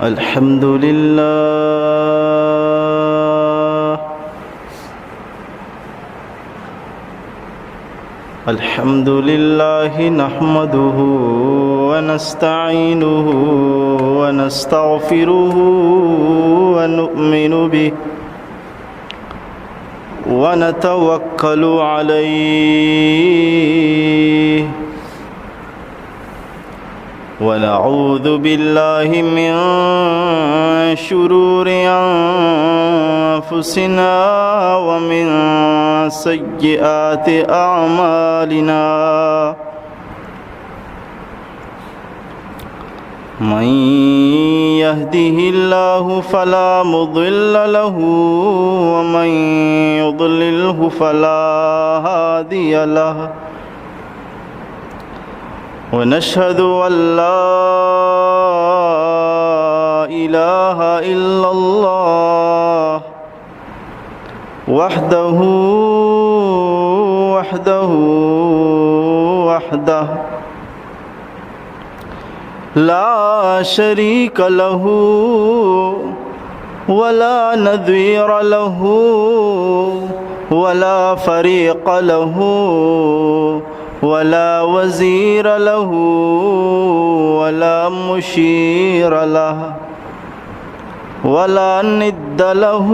الحمد لله الحمد لله نحمده ونستعينه ونستغفره ونؤمن به ونتوكل عليه ونعوذ بالله من شرور أنفسنا ومن سيئات أعمالنا من يهده الله فلا مضل له ومن يضلله فلا هادي له ونشهد أن لا إله إلا الله وحده لا شريك له ولا نظير له ولا فريق له ولا وزير له ولا مشير له ولا ند له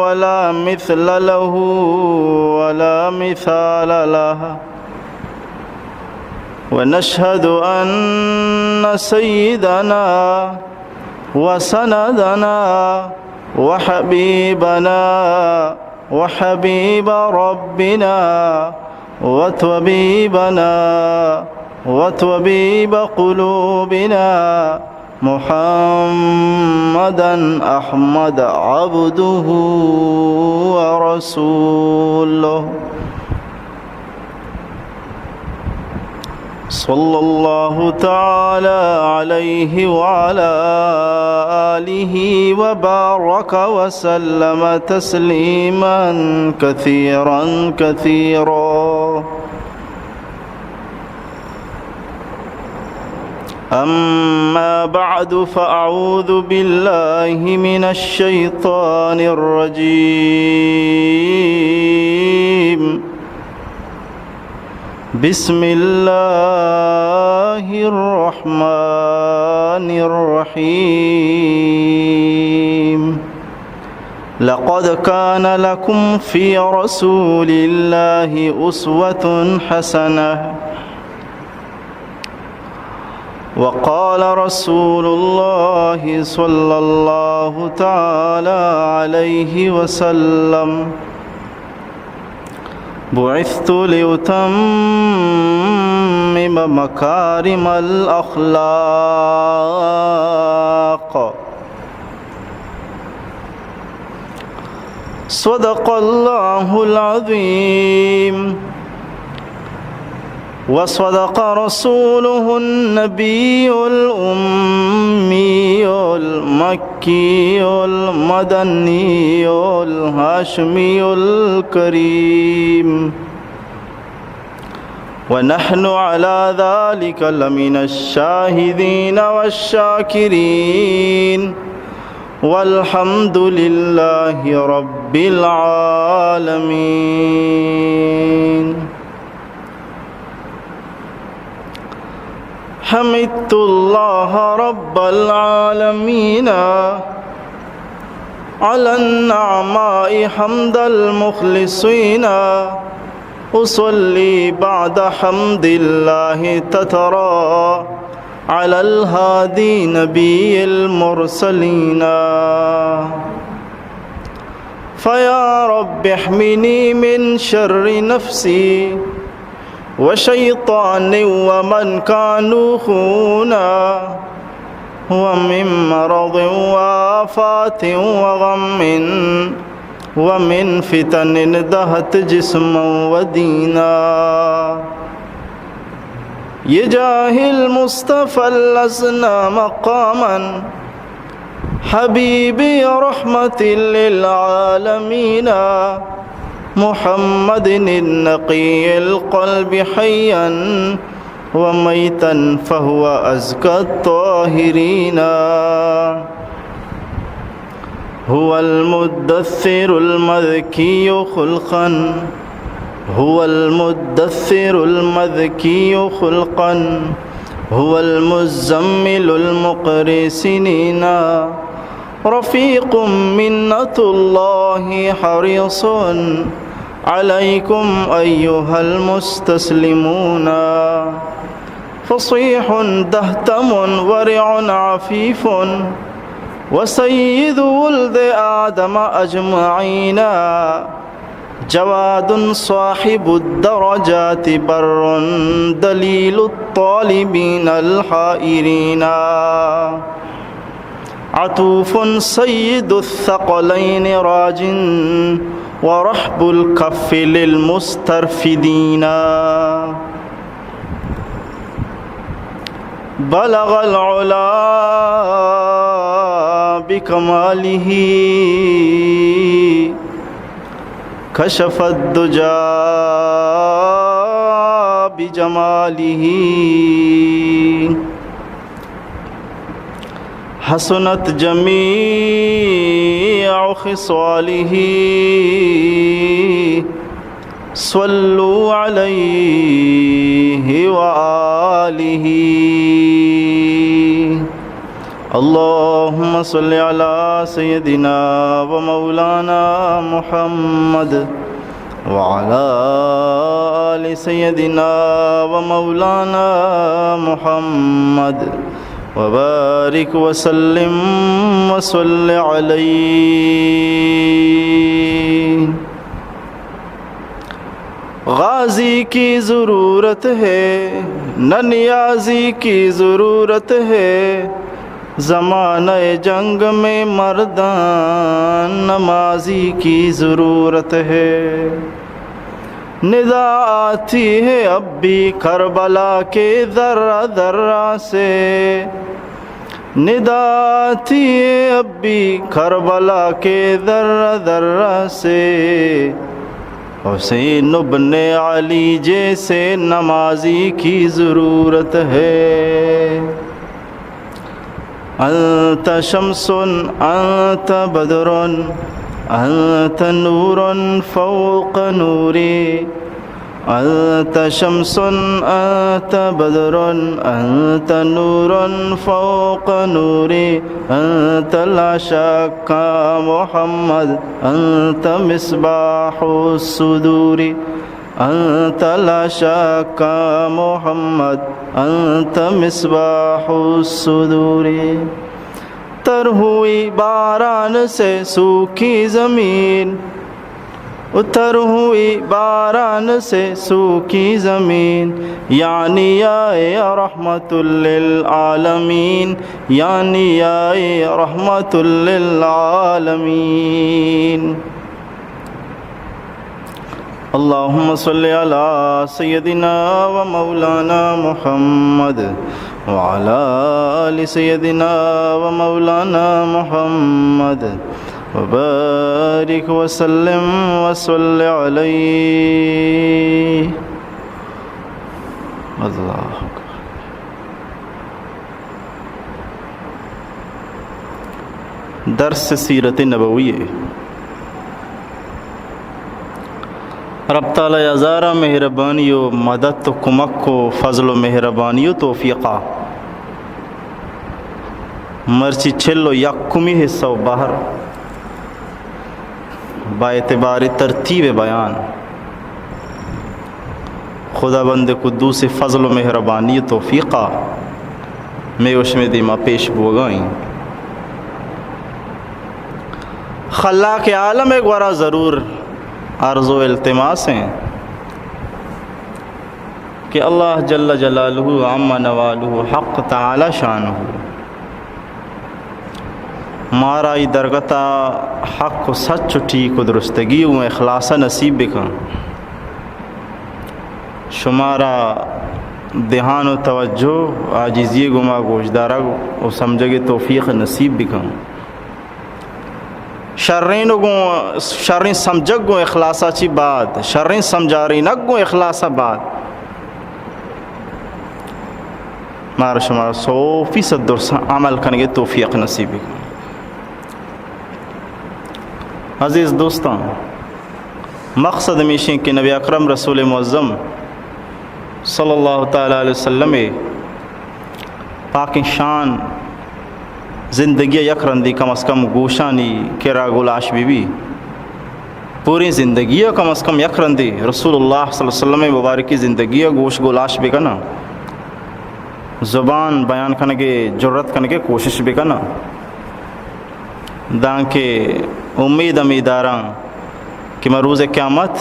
ولا مثل له ولا مثال له ونشهد أن سيدنا وسندنا وحبيبنا وحبيب ربنا وطبيبنا وطبيب قلوبنا محمدا أحمد عبده ورسوله صلى الله تعالى عليه وعلى آله وبارك وسلم تسليما كثيرا كثيرا أما بعد فأعوذ بالله من الشيطان الرجيم بسم الله الرحمن الرحيم لقد كان لكم في رسول الله أسوة حسنة وقال رسول الله صلى الله تعالى عليه وسلم بعثت لأتمم مكارم الأخلاق صدق الله العظيم وصدق رسوله النبي الأمي المكي المدني الهاشمي الكريم ونحن على ذلك لمن الشاهدين والشاكرين والحمد لله رب العالمين حمدت الله رب العالمين على النعماء حمد المخلصين أصلي بعد حمد الله تترى على الهادي نبي المرسلين فيا رب احمني من شر نفسي وشيطان ومن كانوا خونا ومن مرض وآفات وغم ومن فتن دهت جسما ودينا يجاه المصطفى لسنا مقاما حبيبي رحمة للعالمين محمد النقي القلب حيا وميتا فهو أزكى الطاهرين هو المدثر المذكي خلقا هو المدثر المذكي خلقا هو المزمل المقري سنينا رفيق منة الله حريص عليكم أيها المستسلمون فصيح دهتم ورع عفيف وسيد ولد آدم أجمعين جواد صاحب الدرجات بر دليل الطالبين الحائرين عطوف سيد الثقلين راج ورحب الكف للمسترفدين بلغ العلا بكماله كشف الدجى بجماله حسنت جميع خصاله صلوا عليه وآله اللهم صل على سيدنا ومولانا محمد وعلى آل سيدنا ومولانا محمد وبارك وسلم وصل عليه غازی کی ضرورت ہے نہ نیازی کی ضرورت ہے زمانہ جنگ میں مردان نمازی کی ضرورت ہے ندا آتی ہے اب بھی کربلا کے ذرہ ذرہ سے ندا آتی ہے اب بھی کربلا کے ذرہ ذرہ سے حسین ابن علی جیسے نمازی کی ضرورت ہے انت شمس انت بدر انت نور فوق نوری انت شمس انت بدر انت نور فوق نوری انت لا شک محمد انت مصباح الصدور انت لا شک محمد انت مصباح الصدور تر ہوئی باران سے سوکھی زمین اتر ہوئی باران سے سوکھی زمین یعنی یا رحمت للعالمین یعنی یا رحمت للعالمین اللہم صلی علی سیدنا و مولانا محمد وعلى آل سيدنا ومولانا محمد وبارك وسلم وصل عليه اللہ درس سیرت نبوی رب تعالی ہزارہ مہربانی و مدد و کمک و فضل و مہربانی و توفیقہ مرچی چھلو یکمی حصہ و باہر با اعتبار ترتیب بیان خدا بند قدوس فضل و مہربانی و توفیقہ میں اس میں دیما پیش بوگائیں خلاق عالم ایک ورا ضرور عرض و التماس ہیں کہ اللہ جل جلالہ عم نوالہ حق تعالی شانہ مارا ای درگتا حق و سچ و ٹھیک و درستگی و اخلاص نصیب بکن شمارا دھیان و توجہ عاجزی گما گوشدارہ و سمجھے توفیق نصیب بکن شرین سمجھگ گو اخلاصہ چی بات شرین سمجھاری نگ گو اخلاصہ بات مارا شمارا 100% عمل کرنے توفیق نصیب بکن عزیز دوستان، مقصد ہمیشہ کہ نبی اکرم رسول معظم صلی اللہ تعالیٰ علیہ وسلم پاک شان زندگی یک رندی کم از کم گوشانی کرا گلاش بھی پوری زندگی کم از کم یک رندی رسول اللہ صلی اللہ علیہ وسلم مبارکی زندگی گوش گلاش بھی کنا، زبان بیان کرنے کے جرت کرنے کے کوشش بھی کنا، دان کے امید امیداراں کہ مروز قیامت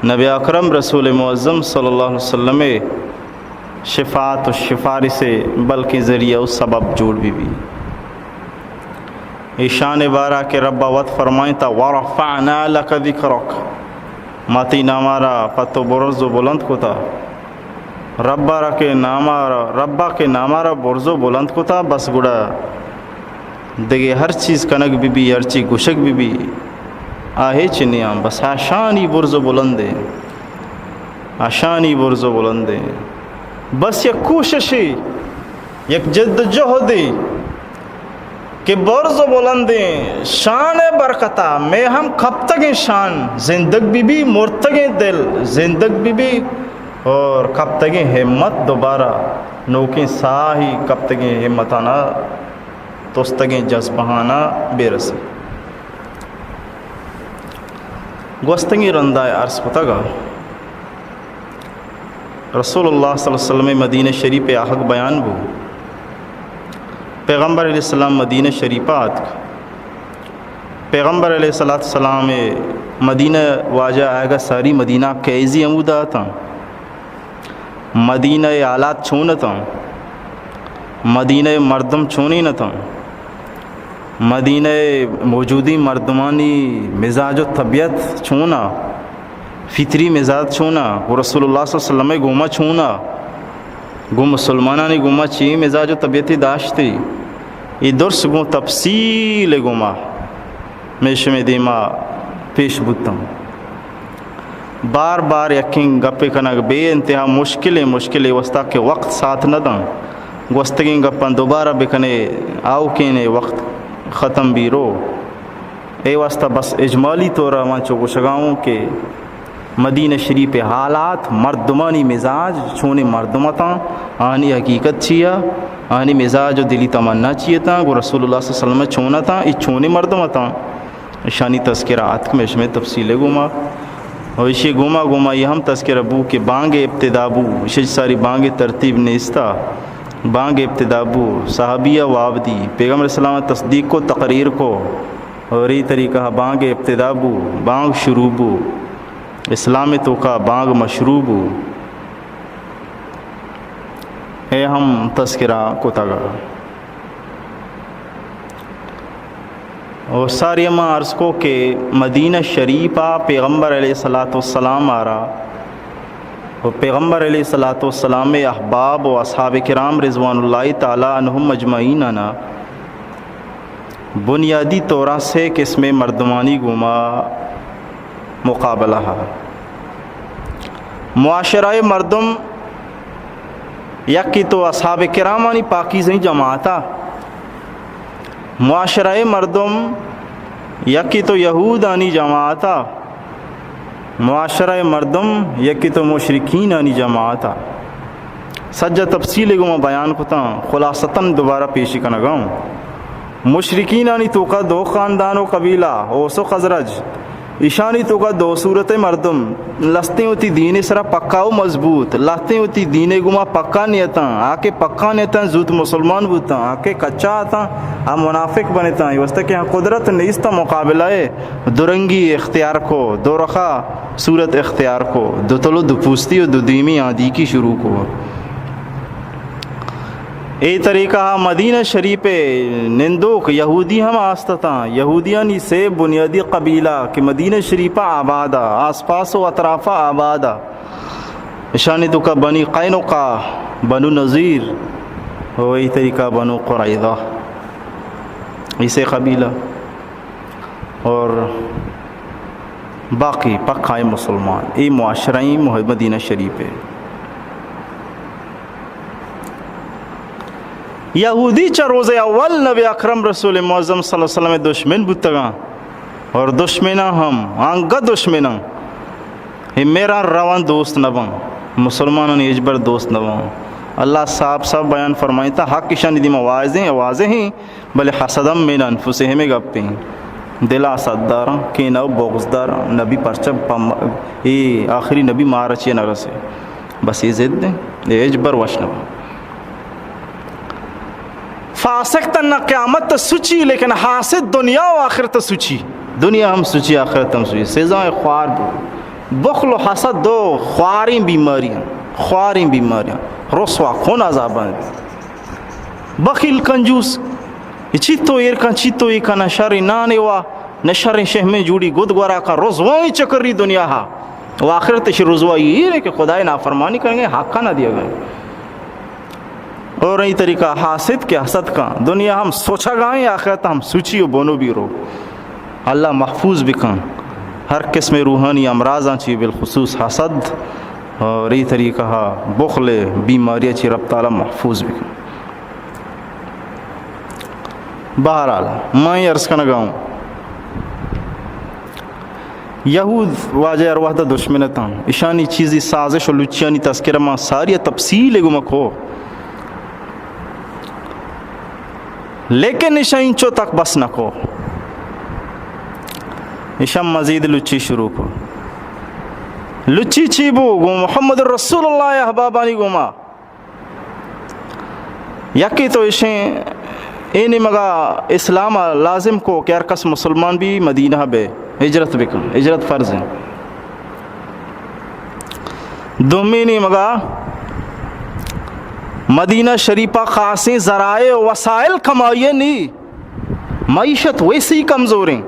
نبی اکرم رسول معظم صلی اللہ علیہ وسلم شفاعت و شفاری سے بلکہ ذریعہ و سبب جوڑ بھی ایشان بارہ کے رب وط فرمائیں تا ورفعنا لک ذکرک، ماتی نامارا پتو برز و بلند کو تا، ربا کے نامارا برز و بلند کو تا، بس گڑا دیگے ہر چیز کنک بھی ہر چیز گشک بھی آہے چنیاں بس آشانی برز و بلندے، آشانی برز و بلندے، بس یک کوششی یک جد جہدی کہ برز و بلندیں شان برکتا میں ہم کب تک شان زندگ بھی مرتگیں دل زندگ بھی اور کب تک ہمت دوبارہ نوکیں ساہی کب تک ہمتانا توستگیں جذبہانا بے رسی گوستگی رندہ عرض پتہ گا رسول اللہ صلی اللہ علیہ وسلم مدینہ شریف آہق بیان بو پیغمبر علیہ السلام مدینہ شریفات پیغمبر علیہ السلام مدینہ واجہ آئے گا ساری مدینہ کیزی عمودہ تھا، مدینہ آلات چھونا تھا، مدینہ مردم چھونی نہ تھا، مدینہ موجودی مردمانی مزاج و طبیعت چھونا، فطری مزاج چھونا، وہ رسول اللہ صلی اللہ علیہ وسلم گوما چھونا، گو مسلمانانی گوما چی مزاج و طبیعتی داشتی، یہ درس گو تفصیل گوما میش میں دیما پیش بودتا بار بار یقین گپے کنگ بے انتہا مشکل وسطہ کے وقت ساتھ نہ دیں گوستگیں گپاں دوبارہ بکنے آؤ کینے وقت ختم بھی رو اے واسطہ بس اجمالی طورہ وانچو گوشگاؤں کہ مدینہ شریف حالات مردمانی مزاج چھونے مردمتاں آنی حقیقت چیا آنی مزاج و دلی تمنا چیتا گو رسول اللہ صلی اللہ علیہ وسلم چھونا تھا اس چھونے مردمتاں شانی تذکرات میں اس میں تفصیل گوما اور اسی گوما یہ ہم تذکرہ بو کہ بانگ ابتدا بو اسی ساری بانگ ترتیب نیستا بانگ ابتدا بو صحابیہ وابدی پیغمبر السلام تصدیق کو تقریر کو اور یہ طریقہ بانگ ابتدا بو بانگ شروع بو اسلام تو کا بانگ مشروب ہے ہم تذکرہ کو تگا اور ساری ماں عرض کو کہ مدینہ شریفہ پیغمبر علیہ السلام آ رہا اور پیغمبر علیہ السلام احباب و اصحاب کرام رضوان اللہ تعالیٰ عنہم مجمعین آنا بنیادی طورہ سے کہ اس میں مردمانی گما مقابلہ ہے معاشرہ مردم یکی تو اصحاب کرامانی پاکیزیں جماعتا معاشرہ مردم یکی تو یہودانی جماعتا معاشرہ مردم یکی تو مشرکین آنی جماعتا سجا تفصیل کو میں بیان کتا خلاصتاً دوبارہ پیشی کا نگاؤں مشرکین آنی تو کا دو خاندان و قبیلہ اوس و خزرج ایشانی تو کا دو صورت مردم لستیں ہوتی دین سرا پکا و مضبوط لستیں ہوتی دین گما پکا نیتاں آکے پکا نیتاں زود مسلمان بوتاں آکے کچا آتاں آ منافق بنیتاں یہ واسطہ کہ قدرت نیستا مقابلہ ہے درنگی اختیار کو دو رخا صورت اختیار کو دو تلو دو پوستی و دو دیمی آدھی کی شروع کو اے طریقہ مدینہ شریف نندوک یہودی ہم آستتاں یہودیانی سے بنیادی قبیلہ کہ مدینہ شریفہ آبادہ آس پاس و اطرافہ آبادہ اشانی تو کا بنی قینقا بنو نذیر وہی طریقہ بنو قریظہ اسے قبیلہ اور باقی پکھائے مسلمان اے معاشرہ مدینہ شریف ہے یہودی چا روز اول نبی اکرم رسول معظم صلی اللہ علیہ وسلم دشمن بودتگاں اور دشمنا ہم آنگا دشمنا یہ میرا روان دوست نباں مسلمانوں نے اجبر دوست نباں. اللہ صاحب بیان فرمائیں تھا حق کی شان دی آوازیں ہیں بلے حسدم من انفسہم گپیں دلا صدارا کہ نو بغضدارا نبی پرچب یہ آخری نبی مارا چیئے نہ رسے بس یہ ضد دیں یہ اجبر وشنبا فاسق تا نہ قیامت تا سچی لیکن حاسد دنیا و آخرت سچی. دنیا ہم سچی آخرت ہم سچی. سزائے خوار بخل و حسد دو خواریں بیماریاں رسوا کون عذابان بخیل کنجوس چیتو ایرکان چیتو ایکا نشر نانے وا نشر شہمیں جوڑی گد گورا کا رزوائی چکری دنیا ہا و آخرت شی رزوائی یہ ہے کہ خدای نافرمانی کریں گے حقا نہ دیا گئے. اور ای طریقہ حاسد کے حسد کا دنیا ہم سوچا گائیں آخرت ہم سوچی و بونو بھی رو. اللہ محفوظ بکن ہر قسم روحانی امراضاں چی بالخصوص حسد اور ای طریقہ بخل بیماریاں چی رب تعالی محفوظ بکن. بہرحال میں عرض کرنا گاؤں یہود واجہ ارواح دشمنتاں اشانی چیزی سازش و لچیانی تذکرہ ماں ساری تفصیل گمک ہو لیکن اشان چو تک بس نہ کو اشان مزید لچی شروع کو لچی چیبو گو محمد رسول اللہ احبابانی گوما یکی تو اشیں اینی مگا اسلام لازم کو کہ ہر کس مسلمان بھی مدینہ بے ہجرت بکن ہجرت فرض ہے. دومینی مگا مدینہ شریفہ خاصی ذرائع وسائل کمائیے نہیں معیشت ویسی کمزوریں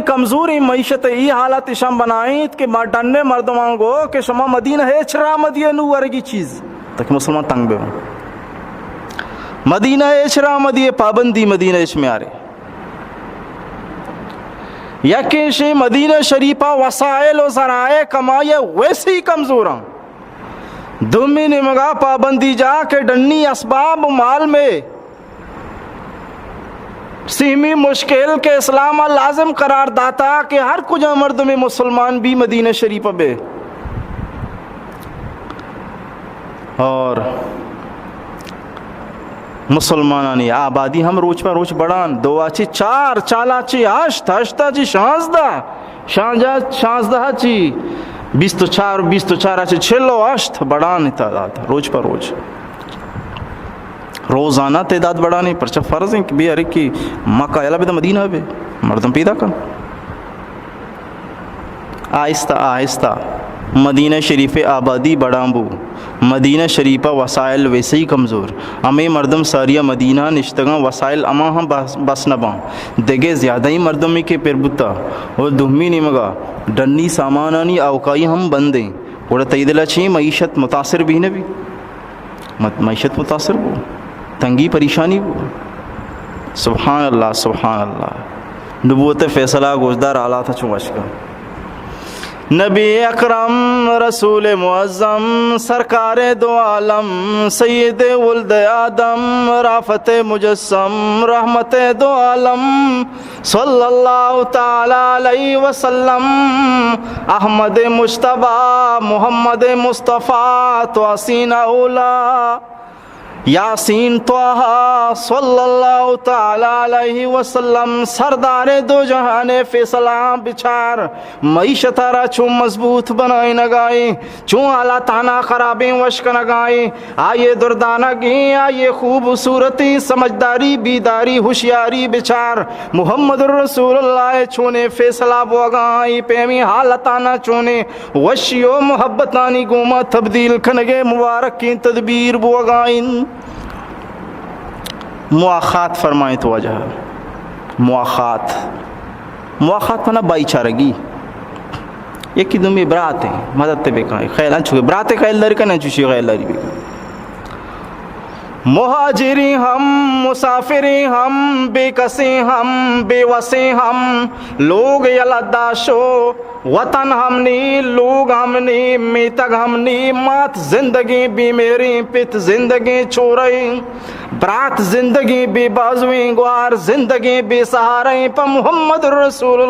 کمزوریں معیشت یہ حالت شام بنائیں کہ ڈننے مردمان گو کہ شما مدینہ ہے چھرا مدینہ نو ورگی چیز تاکہ مسلمان تنگ بے ہوں مدینہ ہے چھرا مدینہ پابندی مدینہ اچ میں آرے یا کہ مدینہ شریفہ وسائل و ذرائع کمائیے ویسے ہی کمزور ہیں. دومی نے مگا پابندی جا کے ڈنی اسباب مال میں سیمی مشکل کے اسلام لازم قرار داتا کہ ہر کجا مرد میں مسلمان بھی مدینہ شریفہ بے اور مسلمانانی آبادی ہم روچ پر روچ بڑھان دو آچی چار چالاچی ہشتا چی شانزدہ چی 24 آچی چھلو اشت بڑھان تعداد روچ پر روچ روزانہ تعداد بڑھانے پر چا فرض ہیں کہ بھی ارے کی مکہ یلا بھی دا مدینہ بے مردم پیدا کر آہستہ مدینہ شریف آبادی بڑھامبو مدینہ شریفہ وسائل ویسے ہی کمزور ہمیں مردم ساریہ مدینہ نشتگاں وسائل اما ہم بس نباں دگے زیادہ ہی مردمی کے پیر بتا اور دہمی نہیں مگا ڈنی سامانانی اوکائی ہم بندیں اور تیدلہ چھیں معیشت متاثر بھی نبی معیشت متاثر ہو تنگی پریشانی ہو. سبحان اللہ نبوت فیصلہ گوشدار آلہ تھا چونش کا نبی اکرم رسول معظم سرکار دو عالم سید ولد آدم رافت مجسم رحمت دو عالم صلی اللہ تعالی علیہ وسلم احمد مجتبی محمد مصطفیٰ توسین اولا یاسین طہ صلی اللہ تعالی علیہ وسلم سردار دو جہان فیصلہ بچار معیشت را چون مضبوط بنائی نگائی چون اعلیٰ تانا خرابیں وشک نگائی آئیے دردانگی آئیے خوبصورتی سمجھداری بیداری ہوشیاری بچار محمد رسول اللہ چونے فیصلہ بوگائی پیمی حالتانا چونے وشی و محبتانی گوما تبدیل کھنگے مبارک کی تدبیر بوگائن مواخات فرمائیں تو وجہ مواخات پنا بائی چارگی یکی دمی برات ہیں مدد تے بکائیں خیلان چکے برات خیل داری کا نہیں چوشی خیل داری بکائیں مہاجری ہم مسافری ہم بے کسی ہم بے وسی ہم لوگ یلداشو وطن ہمنی لوگ ہمنی میتگ ہمنی مات زندگی بھی میری پت زندگی چورئی برات زندگی بھی بازویں گوار زندگی بھی سہاریں پا محمد رسول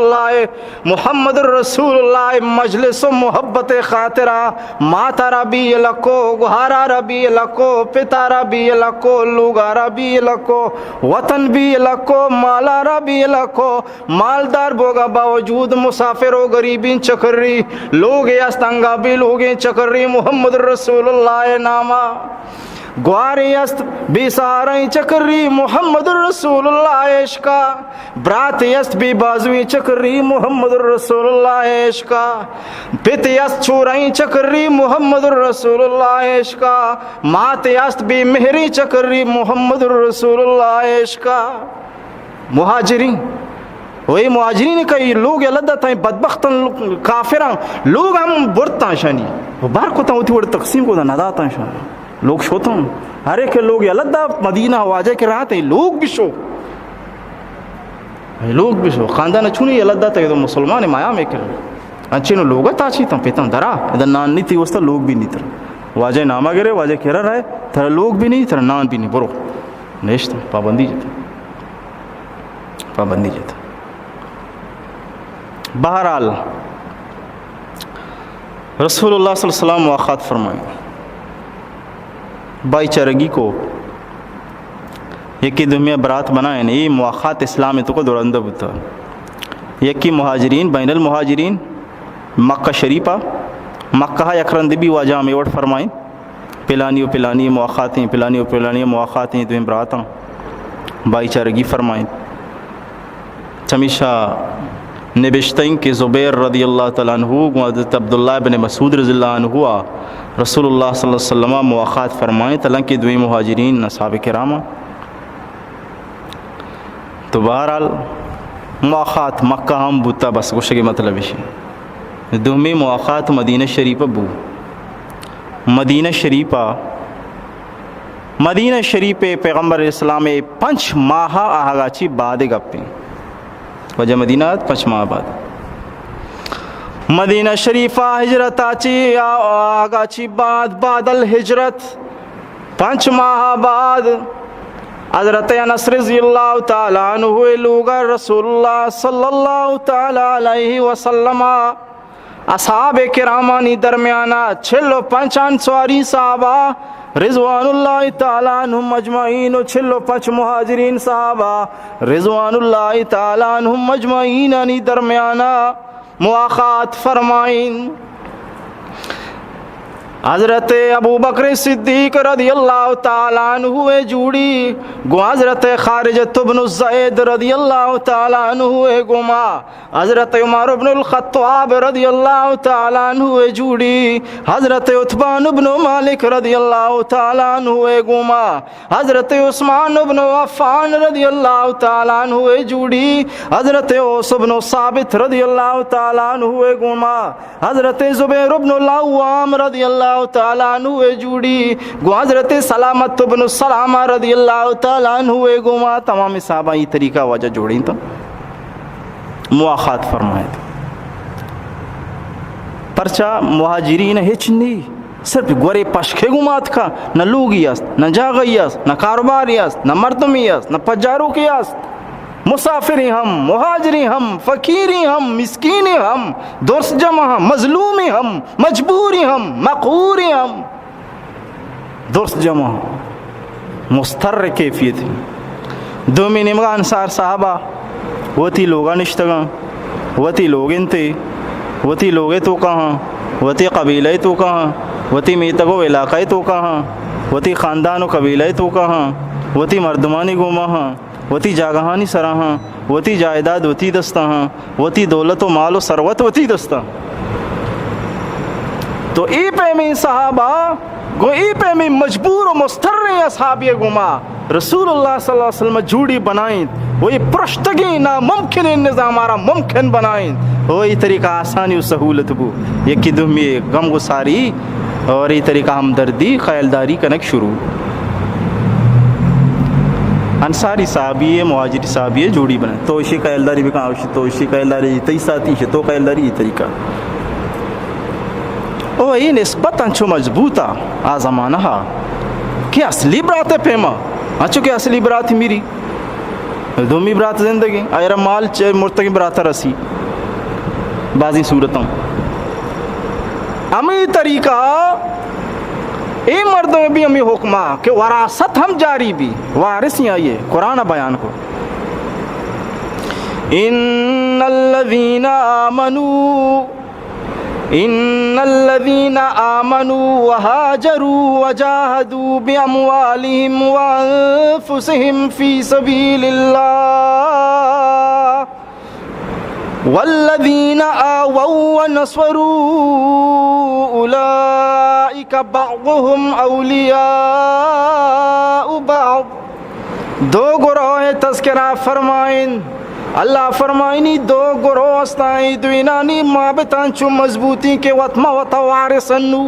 اللہ مجلس و محبت خاطرہ ماتا ربی لکو گہارا ربی لکو پتا ربی لکو لوگا ربی لکو وطن بھی لکو مالا ربی لکو مالدار بوگا باوجود مسافر و غریبین چکری لوگ استنگا بھی لوگیں چکری محمد رسول اللہ نامہ گواری است بی ساریں چکری محمد رسول اللہ عشقا براتی است بی بازوی چکری محمد رسول اللہ عشقا پتی است چوریں چکری محمد رسول اللہ عشقا ماتی است بی مہری چکری محمد رسول اللہ عشقا مہاجرین وہی مہاجرین کئی لوگ لدت ہیں بدبختن کافران لوگ ہم برتا شانی بار کو تا ہوتی وڑ تقسیم کو دا نداتا شانی لوگ شوتا ہوں ہر ایک لوگ یلدہ مدینہ واجہ کے رہا تھے لوگ بھی شو خاندان چھونی یلدہ تھے تو مسلمان مایا میں کر انچینو لوگا تاچی تم پیتا درا ادھر نان نہیں تھی وستا لوگ بھی نہیں تر واجہ نامہ گرے واجہ کہہ رہا ہے تھرا لوگ بھی نہیں تھرا نان بھی نہیں برو نیشتا پابندی جاتا بہرحال رسول اللہ صلی اللہ علیہ وسلم مواخات فرمائیں بائی چارگی کو یکی دمیاں برات بنائیں یہ مواخات اسلام تو کو دورندہ بتا یکی مہاجرین بین المہاجرین مکہ شریفہ مکہ یکرندبی واجہ میوٹ فرمائیں پلانی و پلانی مواخاتیں پلانی و پلانی مواخاتیں دمیں براتاں بائی چارگی فرمائیں چمیشہ نبشتیں کہ زبیر رضی اللہ تعالیٰ عنہ حضرت عبداللہ بن مسعود رضی اللہ عنہ رسول اللہ صلی اللہ علیہ وسلم مواخات فرمائیں تلنکی دوئی مہاجرین اصحاب کرامہ تو بہرحال مواخات مکہ ہم بوتا بس گوشے کے مطلب ہے دومی مواخات مدینہ شریفہ بو مدینہ شریف پیغمبر اسلام 5 ماہ آہاگاچی بعد گپیں وجہ مدینہ 5 ماہ بعد مدینہ شریفہ ہجرت آچی آگاچی بعد الہجرت 5 ماہ بعد حضرت انس رضی اللہ تعالیٰ عنہ لوگا رسول اللہ صلی اللہ تعالیٰ علیہ وسلم اصحاب کرامانی درمیانہ 5 سواری صحابہ رضوان اللہ تعالیٰ عنہم مجمعین و 5 مہاجرین صحابہ رضوان اللہ تعالیٰ عنہم مجمعین انی درمیانہ مواخات فرمائیں حضرت ابو بکر صدیق رضی اللہ تعالیٰ عنہ جوڑی گو حضرت خارجۃ بن الزید رضی اللہ تعالیٰ عنہ گما حضرت عمر بن الخطاب رضی اللہ تعالیٰ عنہ جوڑی حضرت عثمان بن مالک رضی اللہ تعالیٰ عنہ گما حضرت عثمان بن عفان رضی اللہ تعالیٰ عنہ جوڑی حضرت اوس بن ثابت رضی اللہ تعالیٰ عنہ گما حضرت زبیر بن العوام رضی اللہ تعالیٰ عنہ جوڑی گو حضرت سلامت بن سلامہ رضی اللہ تعالیٰ عنہ گما تمام صحابہ یہ طریقہ وجہ جوڑیں تو مواخات فرمائے تھے پرچہ مہاجرین ہچ نہیں صرف گورے پشکے گمات کا نہ لوگی است نہ جاگئی است نہ کاروباری است نہ مردمی است نہ پجاروں کی است مسافری ہم مہاجری ہم فقیری ہم مسکینی ہم درس جمع ہم مظلومی ہم مجبوری ہم مقہوری ہم درس جمع ہم مستر کیفیت دومی نمگا انصار صحابہ وتی لوگا نشتگاں وتی لوگن تے وتی لوگے تو کہاں وتی قبیلے تو کہاں وتی میتگو علاقے تو کہاں وتی خاندان و قبیلے تو کہاں وتی مردمانی گوما ہاں وتی جاگہانی سراہاں وتی جائیداد وتی دستہ ہاں وتی دولت و مال و ثروت وتی دستہ تو ای پہ میں صحابہ گو ای پہ میں مجبور و مستر اصحابی گما رسول اللہ صلی اللہ علیہ وسلم جوڑی بنائیں وہی پرشتگی ناممکن نظام آرہ ممکن بنائیں وہی طریقہ آسانی و سہولت بو یکی دمی غم گساری اور یہ طریقہ ہمدردی خیالداری کنک شروع انصاری صحابی مہاجری صحابی جوڑی بنا توشی قیلداری بکن اوشی توشی قیلداری تی ساتی شتو قیلداری طریقہ او ای نسبتاً چو مضبوطا آ زمانہ کہ اصلی برات ہے پیما اچھو کہ اصلی برات میری دومی برات زندگی ایرا مال مرتقی برات رسی بعضی صورتوں امی طریقہ اے مردوں میں بھی ہمیں حکمہ کہ وراثت ہم جاری بھی وارث ہی آئیے قرآن بیان کو ان الذین آمنوا وہاجروا وجاہدوا باموالہم وانفسہم فی سبیل اللہ والذین آووا ونصروا اولئک بعضهم اولیاء بعض دو گروہ تذکرہ فرمائن اللہ فرمائنی دو گروہ استائیں دوینانی مابتان چو مضبوطی کے وطمہ وطوارسنو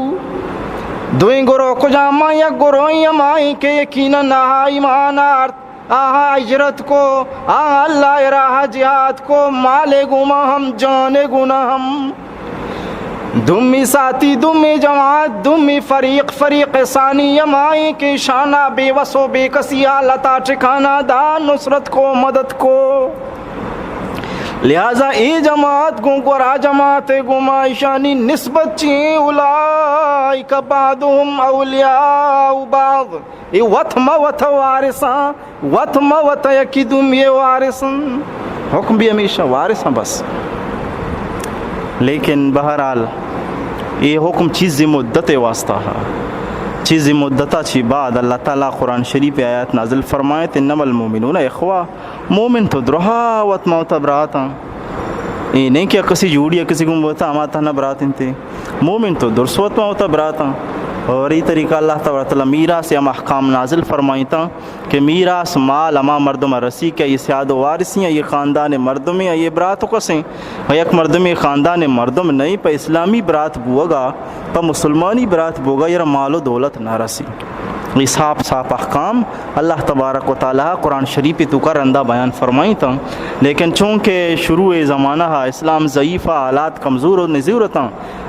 دوئیں گروہ کو جامع یا گروہ یمائیں کہ یقینا نہا ایمانارت آہا اجرت کو آہا اللہ راہ جہاد کو مالے گما ہم جانے گنا ہم دمی ساتھی دمی جماعت دمی فریق ثانی یمائیں کہ شانہ بے وسو بے کسی آلتا ٹھکانہ دا نصرت کو مدد کو لہذا ای جماعت گنگورا جماعت گمائشانی نسبت چین اولائک بعضهم اولیاء بعض ای وطم وط وارثاں وطم وط یکی دم یہ وارثاں حکم بھی ہمیشہ وارثاں بس لیکن بہرحال یہ حکم چیز مدت واسطہ ہے چیز مدتہ چی بعد اللہ تعالیٰ قرآن شریف آیات نازل فرمائے انما المومنون اخوا مومن تو درہا وط موتا براتا یہ نہیں کہ کسی جوڑی ہے کسی کو موتا ہماتا نہ براتن تھے مومن تو درس وط موتا براتا اور یہ طریقہ اللہ تعالیٰ میراث ہم احکام نازل فرمائیتا کہ میراث مال اما مردم رسی کہ یہ سیاد و وارثی ہیں یہ خاندان مردم ہیں یہ برات کسیں اور یک مردم خاندان مردم نہیں پہ اسلامی برات بوگا پہ مسلمانی برات بوگا یہ مال و دولت نہ رسی یہ صاف احکام اللہ تبارک و تعالیٰ قرآن شریف تو کا رندہ بیان فرمائی تھا لیکن چونکہ شروع زمانہ اسلام ضعیفہ حالات کمزور و نزورتاں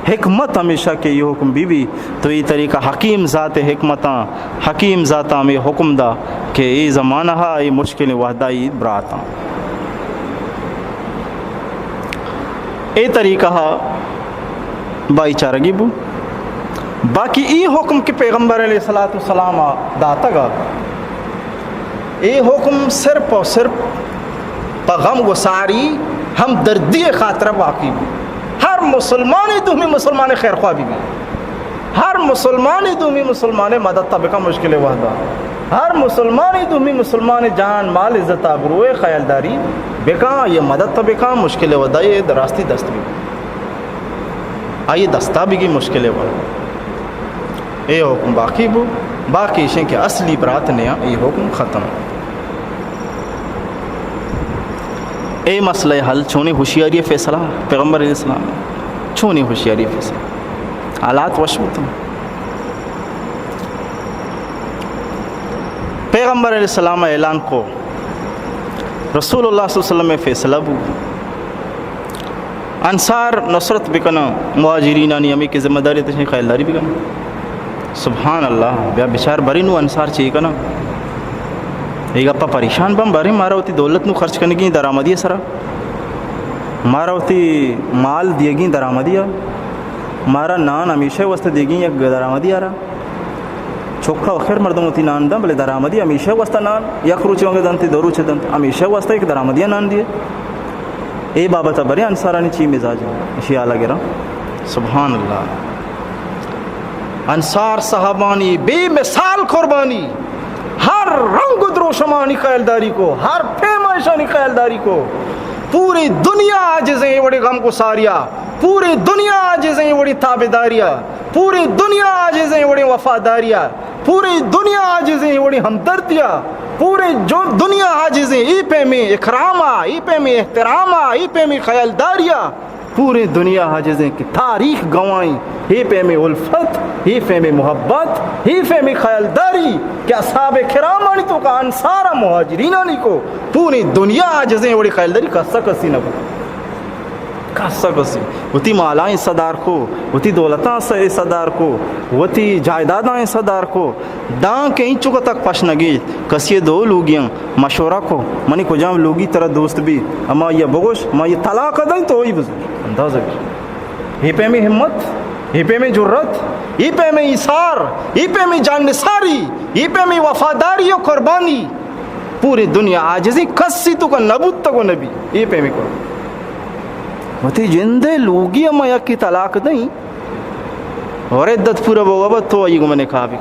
حکمت ہمیشہ کہ یہ حکم بھی تو یہ طریقہ حکیم ذات حکمتاں حکیم ذاتاں میں حکم دا کہ یہ زمانہ یہ مشکل وحدہ یہ براتاں اے طریقہ بائی چارگی بو باقی ای حکم کے پیغمبر علیہ السلام داتا گا ای حکم صرف اور صرف پغم گساری ہم دردی خاطرہ باقی بھی ہر مسلمانی دومی مسلمان خیر خواہ بھی ہر مسلمانی دومی مسلمان مدد تبقہ مشکل وحدہ ہر مسلمانی دومی مسلمان جان مال عزت آبروئے خیالداری بکا یہ مدد تبقہ مشکل وحدہ یہ دراستی دست بھی آئیے دستہ بھی کی مشکل وحدہ اے حکم باقی بو باقی شیں کہ اصلی برات نیا یہ حکم ختم اے مسئلہ حل چونی ہوشیاری فیصلہ پیغمبر علیہ السلام چونی ہوشیاری فیصلہ حالات وشبت پیغمبر علیہ السلام اعلان کو رسول اللہ صلی اللہ علیہ وسلم فیصلہ بو انصار نصرت بکنا مہاجرین آنی ہمیں کی ذمہ داری تشنی خیالداری بکنا سبحان اللہ بیا بچار بری نو انصار چاہیے کا نا ایک اپا پریشان بم بری مارا ہوتی دولت نو خرچ کرنے کی درآمدی ہے سرا مارا ہوتی مال دیے گی درآمدی ہے مارا نان ہمیشہ واسطے دے گی یک درآمدی آ رہا چوکھا خیر مردم ہوتی نان دا بلے درآمدی ہمیشہ واسطہ نان یک روچوں کے دنتی دو روچے دنت ہمیشہ واسطہ ایک درآمدی نان دیے اے بابا بری انصارانی چی مزاج اسی آلہ گرا سبحان اللہ انصار صحابانی بے مثال قربانی ہر رنگ دروشمانی خیالداری کو ہر پیمائشانی خیالداری کو پوری دنیا آجزیں بڑی غم کو ساریا پوری دنیا آجزیں بڑی تابداریاں پوری دنیا آجزیں بڑی وفاداریاں پوری دنیا آجزیں بڑی ہمدردیاں پوری جو دنیا آجزیں ای پہ میں اکرامہ ای پہ میں احترامہ ای پہ میں خیالداریاں پوری دنیا حاجزیں کی تاریخ گوائیں ہی پہ میں الفت ہی پہ میں محبت ہی پہ میں خیالداری کہ اصحاب کرامانی تو کا انصار مہاجرینانی کو پوری دنیا حاجزیں وڑی خیالداری کسا کسی نہ بکا کسا کسی وتی مالائیں صدار کو وتی دولتاں سے صدار کو وتی جائیدادائیں صدار کو دان کے انچوں کو تک پشنگی کسی دو لوگیاں مشورہ کو منی کو جام لوگی طرح دوست بھی اما یہ بگوش اما یہ طلاق دیں تو وہی بزرگ اندازہ کر ہی پہ میں ہمت ہی پہ میں جرت ہی پہ میں ایثار ہی پہ میں جان نثاری ہی پہ میں وفاداری و قربانی پوری دنیا عاجزی کسی تو کا نبوت تک و نبی ہی پہ میں کرو وتی جندے لوگی اما یک کی طلاق دیں اور عدت پورا بوابت تو آئی گو میں نے کہا بھی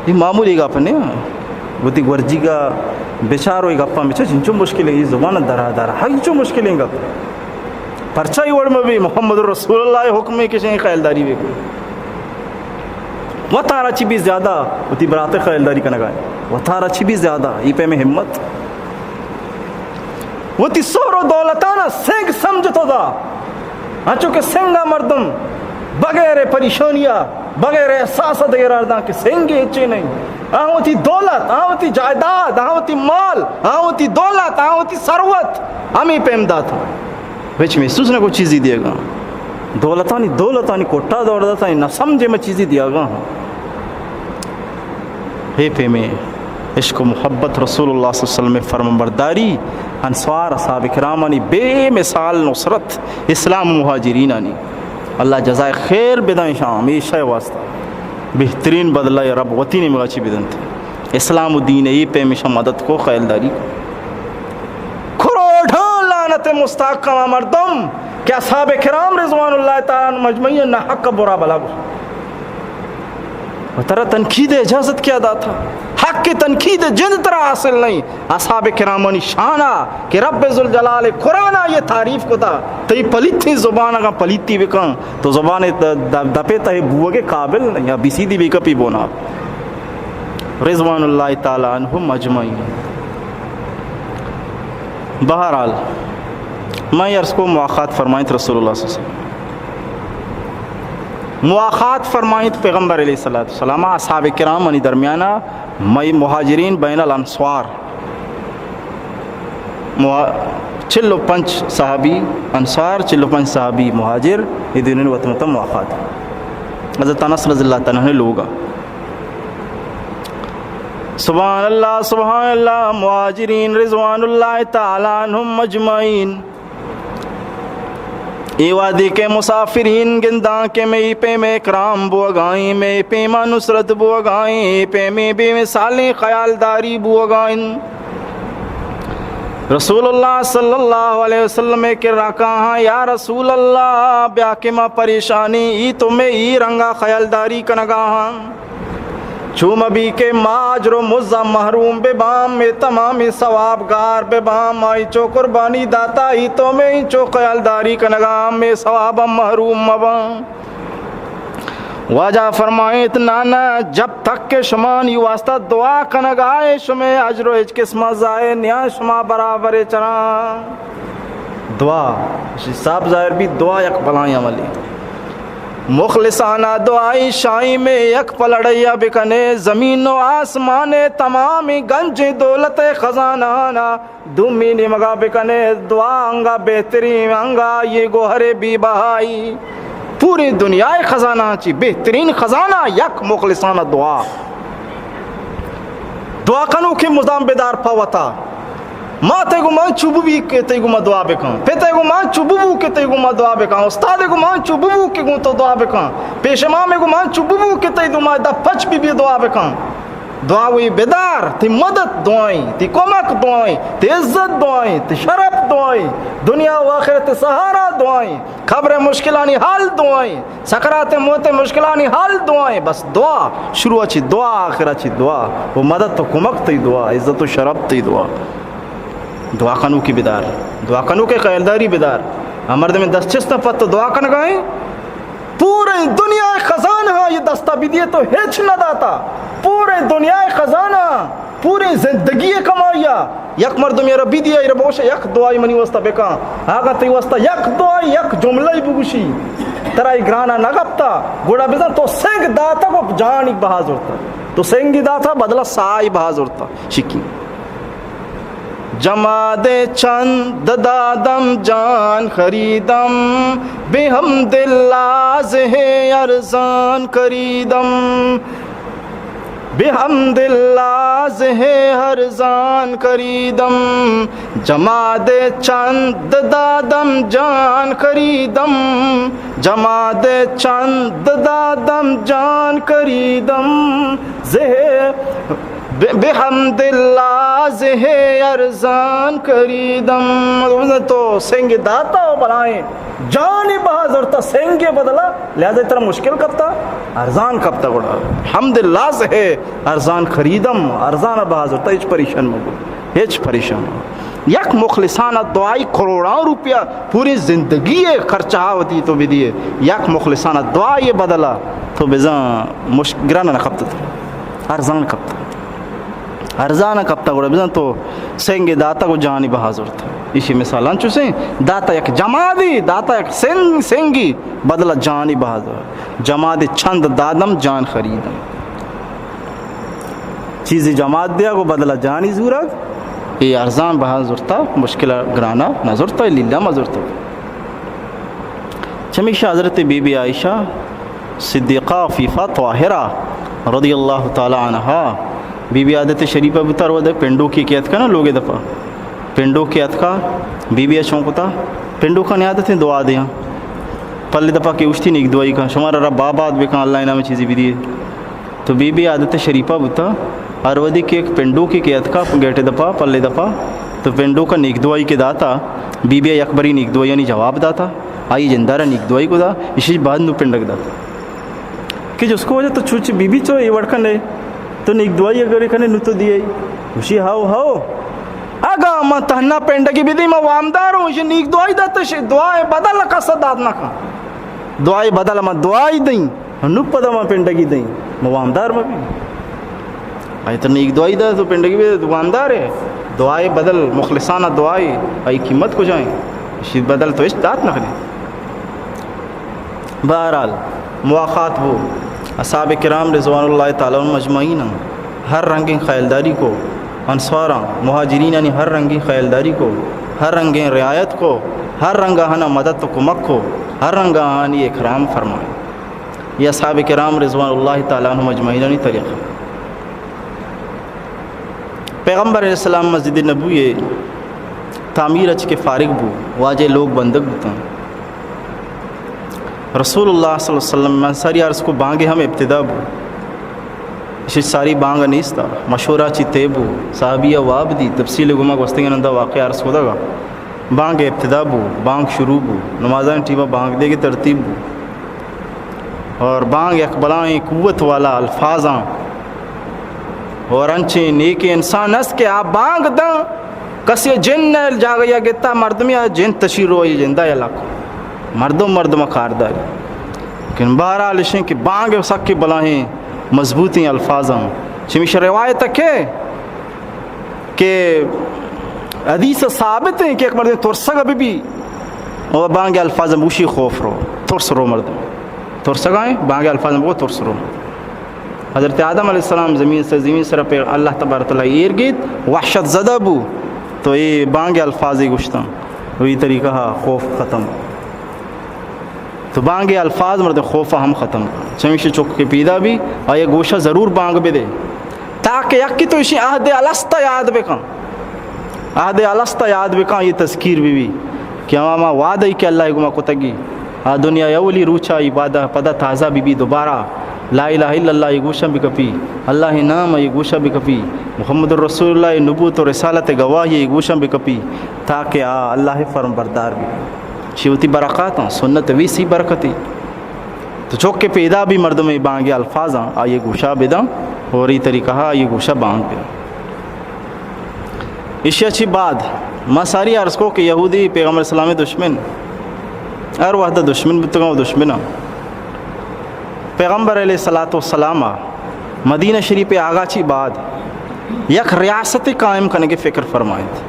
یہ معمولی گا پنے وتی گورجی کا بیچارو ایک اپا میں چنچو مشکلیں یہ زبان درہ درہ ہنچو مشکلیں گا پرچائی وڑ میں بھی محمد رسول اللہ حکم کسی خیالداری بھی کوئی وہ تارا چی بھی زیادہ وتی برات خیالداری کا نگائے وہ تارا چی بھی زیادہ یہ پہ میں ہمت وہ تی سور و دولتانا سنگ سمجھتو دا ہنچو کہ سنگا مردم بغیر پریشانیاں بغیر احساس دیراردان کہ سنگی اچھے نہیں آہوں تی دولت آہوں تی جائیداد آہوں تی مال آہوں تی دولت آہوں تی ثروت ہمیں پہ امداد ہوں ویچ میں سوچ نے کوئی چیزی دیا گا دولتانی کوٹا دوردتانی نہ سمجھے میں چیزی دیا گا ہے پہ میں عشق و محبت رسول اللہ صلی اللہ علیہ وسلم میں فرم برداری انصار اصحاب کرامانی بے مثال نصرت اسلام مہاجرینانی اللہ جزائے خیر بدائیں شام ہمیشہ واسطہ بہترین بدلہ یا رب وطی نے مغاچی بدن تھے اسلام و دین ای پہ ہمیشہ مدد کو خیالداری کو کھروڑھان لعنت مستحکمہ مردم کہ اصحاب کرام رضوان اللہ تعالیٰ مجمعین نہ حق برا بلا گو و ترہ تنقید اجازت کیا دا تھا حق کی تنقید جن طرح حاصل نہیں اصحاب کرامانی شانہ کہ رب ذوالجلال قرآنہ یہ تعریف کو تھا تو یہ پلیتی زبان اگر پلیتی بکن تو زبان دپے تہ بوہ کے قابل یا بیسی دی بھی کپی بونا رضوان اللہ تعالیٰ عنہ مجمعین بہرحال میں عرض کو مواخات فرمائیت رسول اللہ صلی اللہ علیہ وسلم مواخات فرمائیت پیغمبر علیہ السلام اصحاب کرام منی درمیانہ میں مہاجرین بین الانصار 45 صحابی انصار 45 صحابی مہاجر یہ دین وطن مواخات حضرت انس رضی اللہ تعالیٰ نے لوگا سبحان اللہ مہاجرین رضوان اللہ تعالیٰ عنہم مجمعین ای وادی کے مسافرین گنداں کے میں پہ میں اکرام بوگائیں میں پہ ما نصرت بوگائیں پہ میں بے مثالیں خیالداری بوگائیں رسول اللہ صلی اللہ علیہ وسلم کے رکھاں یا رسول اللہ بیا کے ما پریشانی ای تو میں ای رنگا خیالداری کنگاہاں چوم ابھی کے ماجر و مزہ محروم بے بام میں تمامی ثواب گار بے بام آئی چو قربانی داتا ہی تو میں ہی چو خیالداری کنگام میں ثواب محروم مبام واجہ فرمائیت نانا جب تک کہ شمان یہ واسطہ دعا کنگائے شمیں عجر و اج قسمہ زائے نیا شما برابر چران دعا صاحب ظاہر بھی دعا یک بلائیں عملی مخلصانہ دعائی شائی میں یک پلڑیا بکنے زمین و آسمان تمامی گنج دولت خزانہ دمینی مگا بکنے دعا انگا بہترین انگا یہ گوہر بی بہائی پوری دنیا خزانہ چی بہترین خزانہ یک مخلصانہ دعا کنو کی مزام بیدار پاوتا ماں تے گو مان چوبو بھی کے تے گو ما دعا بکن پیتے گو مان چوبو کے تے گو ما دعا بکن استاد گو مان چوبو کے گو تو دعا بکن پیش امام گو مان چوبو کے تے گو ما دا پچ بھی دعا بکن دعا ہوئی بیدار تی مدد دعائیں تی کمک دعائیں تی عزت دعائیں تی شرف دعائیں دنیا و آخرت سہارا دعائیں خبر مشکلانی حال دعائیں سکرات موت مشکلانی حال دعائیں بس دعا شروع اچھی دعا آخر اچھی دعا وہ مدد تو کمک تی دعا عزت و شرف تی دعا دعا کنو کی بیدار دعا کنو کے خیالداری بیدار مرد میں دست چست پت تو دعا کن گئے پورے دنیا خزانہ یہ دستہ بھی دیے تو ہیچ نہ داتا پورے دنیا خزانہ پوری زندگی کمایا یک مردم یارا بی دیا باشه یک دعای منی واسطه بکن آقا تی واسطه یک دعای یک جمله بگوشی ترای گرانا نگفتا گوڑا بزن تو سنگ داتا کو جانی بحاضر تا تو سنگی داتا بدلا سائی بحاضر تا شکی جماد چند دادم جان خریدم بحمد اللہ زہ ارزان خریدم بحمد اللہ زہ ارزان خریدم جماد چند دادم جان خریدم جماد چند دادم جان خریدم زہ بحمد اللہ زہ ارزان خریدم تو سنگ داتا ہو بنائیں جان بہادر تا سنگ بدلا لہذا اتنا مشکل کب تھا ارزان کب تھا گوڑا حمد اللہ زہ ارزان خریدم ارزان بہادر تا ہیچ پریشان مگو ہیچ پریشان یک مخلصانہ دعائی کروڑاں روپیہ پوری زندگی خرچہ ہوتی تو بھی دیے یک مخلصانہ دعائی بدلا تو بزن گرانا نہ کب تھا ارزان کب تھا ارزانہ کب تک گوڑا بزن تو سنگ داتا کو جانی بہازر تھا اسی مثال انچو سے داتا یک جمادی داتا یک سنگی بدلا جانی بہازر جماد چند دادم جان خریدم چیزی جماد دیا کو بدلا جانی زورگ یہ ارزان بہازر تھا مشکل گرانا نظر تھا لیلہ مظر تھا چمیشہ حضرت بی بی عائشہ صدیقہ فیفہ طاہرہ رضی اللہ تعالی عنہ بی بی عادت شریفہ بتر ودے پنڈو کی قیت کا نا لوگے دفعہ پنڈو قیت کا بی بی چونکتا پنڈو کا نیادت ہیں دعا دیا پلے دفعہ کی اشتی نیک دعائی کا شمارا رب باباد بکا اللہ انہا میں چیزی بھی دیئے تو بی بی عادت شریفہ بتا اروادی کے ایک پنڈو کی قیت کا گیٹے دفعہ پلے دفعہ تو پنڈو کا نیک دعائی کے داتا بی بی اکبری نیک دعائی یعنی جواب داتا آئی جندارہ نیک دعائی کو دا اسی بعد نو پنڈک داتا کہ جس کو وجہ تو چوچ بی بی چو یہ وڑکن ہے تو نیک دعائی اگر کنے نو تو دیئے اسی ہاو اگا ما تہنا پینڈگی بھی دی ما وامدار ہوں اسی نیک دعائی داتا دعائی بدل قصد داد نہ کھا دعائی بدل ما دعائی دیں نو پدا ما پینڈگی دیں ما وامدار ما بھی آئی تو نیک دعائی دا تو پینڈگی بھی وامدار ہے دعائی بدل مخلصانہ دعائی آئی قیمت کو جائیں اسی بدل تو اس دات نہ کریں بہرحال مواقعات وہ اصحاب کرام رضوان اللہ تعالیٰ مجمعین ہر رنگیں خیالداری کو انصاراں مہاجرین یعنی ہر رنگی خیالداری کو ہر رنگیں رعایت کو ہر رنگاہانہ مدد و کمک کو ہر رنگاہانی اکرام فرمائیں یہ اصحاب کرام رضوان اللہ تعالیٰ مجمعین طریقہ پیغمبر علیہ السلام مسجد نبوی تعمیر اچ کے فارغ بو واجہ لوگ بندگ بتا رسول اللہ صلی اللہ علیہ وسلم میں ساری عرض کو بانگے ہم ابتدا بو اسی ساری بانگ نیستا مشورہ چی تیبو صحابیہ واب دی تفصیل گمہ گوستنگن اندہ واقع عرض کو دگا بانگ ابتدا بو بانگ شروع بو نمازان ٹیبہ بانگ دے کے ترتیب بو اور بانگ اقبلائیں قوت والا الفاظاں اور انچیں نیک انسان اس کے آپ بانگ دا کسی جن نیل جا گیا گتا مردم یا جن تشیر ہوئی جندہ یا لاکھ مردم کارداری لیکن بہرحال اشیں کہ بانگ سک کے بلائیں مضبوطی الفاظاں چمیش روایت تک ہے کہ حدیث ثابت ہیں کہ ایک مرد ترسگا بھی اور بانگ الفاظ موشی خوف رو ترس رو مردم ترسگائیں بانگ الفاظ میں وہ ترس رو حضرت آدم علیہ السلام زمین سر پہ اللہ تبارک تعالیٰ ارگید وحشت زدہ بو تو یہ بانگ الفاظ گشتاں وہی طریقہ خوف ختم تو بانگ الفاظ مرد خوف ہم ختم چمیش چک کے پیدا بھی اور یہ گوشہ ضرور بانگ بھی دے تاکہ یکی تو اسی عہد السطہ یاد بکن عہد السطہ یاد بکن یہ تذکیر بھی کہ ہماما وعدہ ہی کہ اللہ گمہ کو تگی دنیا یولی روچا عبادہ پدا تازہ بھی دوبارہ لا الہ الا اللہ یہ گوشہ بھی کپی اللہ نام یہ گوشہ بھی کپی محمد الرسول اللہ نبوت و رسالت گواہ یہ گوشہ بھی کپی تاکہ اللہ فرم بردار بھی شیوتی برکات ہیں سنت ویسی برکتی تو چوک کے پیدا بھی مردم بانگے الفاظ ہیں آئیے گوشہ بدم اور یہ طریقہ یہ گوشہ بانگ بدم اسی اچھی بات میں ساری عرض کو کہ یہودی پیغمبر اسلامی دشمن اور وحدہ دشمن بتگاں دشمن پیغمبر علیہ السلام مدینہ شریف آگا چی بعد یک ریاست قائم کرنے کی فکر فرمائیں تھے.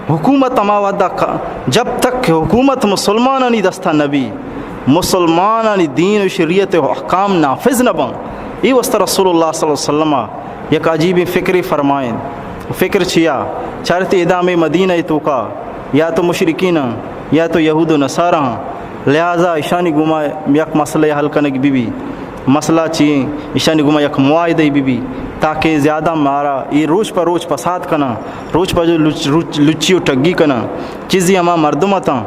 حکومت اماوادہ جب تک کہ حکومت مسلمانانی دستہ نبی مسلمانانی دین و شریعت و احکام نافذ نہ بن ای وسط رسول اللہ صلی اللہ علیہ وسلم یک عجیب فکری فرمائیں. فکر چیا چارتی ادام مدینہ تو کا یا تو مشرکین یا تو یہود و نصارہ لہٰذا ایشانی گما یک مسئلہ حل کرنے کی بھی مسئلہ چیئیں ایشانی گما یک معاہدہ بھی تاکہ زیادہ مارا یہ روز پر روز فساد کنا روز پر جو لچی و ٹگی کنا چیزیں ہما مردمتا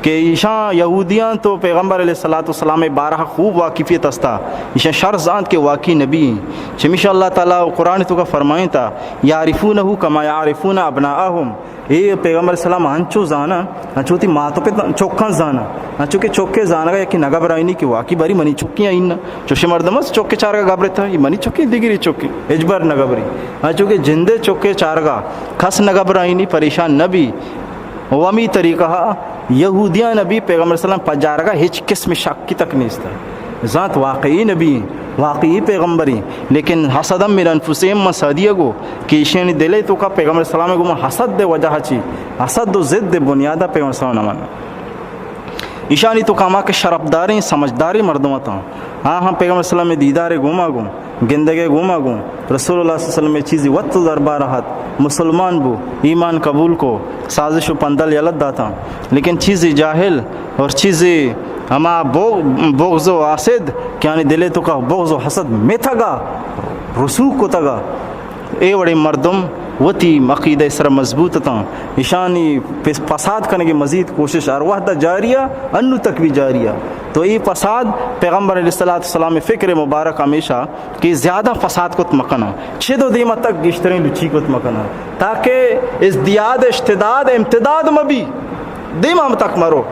کہ ایشان یہودیاں تو پیغمبر علیہ السلام بارہ خوب واقفیت استا ایشان شر زاند کے واقعی نبی ہیں چمیشہ اللہ تعالیٰ قرآن تو کا فرمائیں تا یعرفونہو کما یعرفون ابناءہم یہ پیغمبر علیہ السلام ہنچو زانا ہنچو تی ماتو پہ چوکاں زانا ہنچو کہ چوکے زانا گا یکی نگا برائنی کہ واقعی باری منی چوکیاں انہا چوشے مردمس چوکے چارگا گابرے تھا یہ منی چوکی دیگری چوکی اجبر نگا بری ہنچو کہ جندے چوکے چارگا خس نگا برائنی پریشان نبی ومی طریقہ یہودیاں نبی پیغمبر صلی اللہ علیہ وسلم پجارگا ہیچ قسم شک کی تک نہیں تھا ذات واقعی نبی واقعی پیغمبری لیکن حسدم من انفسهم مسادیہ گو کہ ایشانی دلے تو کا پیغمبر صلی اللہ علیہ وسلم کو حسد دے وجہ چی حسد و ضد دے بنیادہ پیغمبر صلی اللہ علیہ وسلم ایشانی تو کاما کے شرفداری سمجھداری مردمتا ہاں پیغمبر صلی اللہ علیہ وسلم دیدار گوما گو گندگے گوما گو رسول اللہ صلی اللہ علیہ وسلم چیزی وقت دربار رہت مسلمان بو ایمان قبول کو سازش و پندل یلد داتا لیکن چیزی جاہل اور چیزی ہما بغض و آسد کیانی دلے تو کا بغض و حسد میں تھگا رسوخ کو تگا اے وڑی مردم وتی عقیدہ سر مضبوط تا ایشانی فساد کرنے کی مزید کوشش ارواح دا جاریہ انو تک بھی جاریہ تو یہ فساد پیغمبر علیہ السلام فکر مبارک ہمیشہ کہ زیادہ فساد کو مکنا چھ دو دیمہ تک گشترین لچی کو مکنا تاکہ اس دیاد اشتداد امتداد مبی دیمہ تک مرو